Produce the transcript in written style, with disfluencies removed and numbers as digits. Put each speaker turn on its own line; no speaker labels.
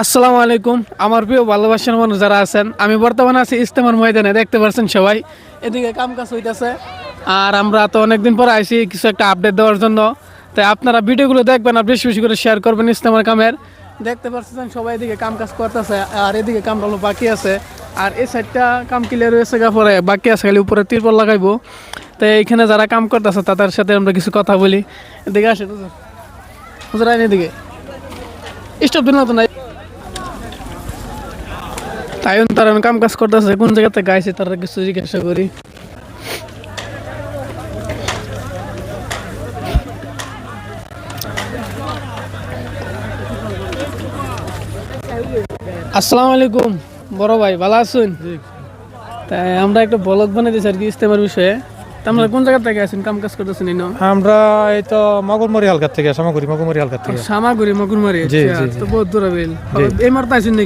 আসসালামু আলাইকুম আমার প্রিয় ভালোবাসার মানুষ যারা আছেন, আমি বর্তমানে আছি ইজতেমার ময়দানে, দেখতে পাচ্ছেন সবাই এদিকে কাম কাজ হইতেছে। আর আমরা তো অনেকদিন পর আইছি কিছু একটা আপডেট দেওয়ার জন্য, তাই আপনারা ভিডিওগুলো দেখবেন আর বেশি বেশি করে শেয়ার করবেন ইজতেমার কামের। দেখতে পাচ্ছেন সবাই এদিকে কাম কাজ করতেছে, আর এদিকে কামটা হলো বাকি আছে, আর এই সাইডটা কাম ক্লিয়ার হয়েছে পরে বাকি আছে, খালি উপরে তিরপল লাগাইবো। তাই এইখানে যারা কাম করতেছে তাদের সাথে আমরা কিছু কথা বলি। এদিকে আসেন হুজুর, আইন এদিকে স্টপ দিন না তো নাই। তাই তারা কাম কাজ করতেছে, কোন জায়গাতে গাইছে তারা কিছু জিজ্ঞাসা করি। আসসালামু আলাইকুম বড় ভাই, ভালো আছেন? তাই আমরা একটা ব্লগ বানাই দিয়েছি আর কি ইজতেমার বিষয়ে। তা আমরা কোন জায়গা থেকে আছেন, কাম কাজ করতেছেন?
আমরা এই তো মগরমরি হালকার থেকে সামাগুড়ি মগরমরি হালকার থেকে
সামাগুড়ি মগুরমারি,
জি, জি,
তো বহুত দূর হবেন। এই মারতে আছেন নাকি?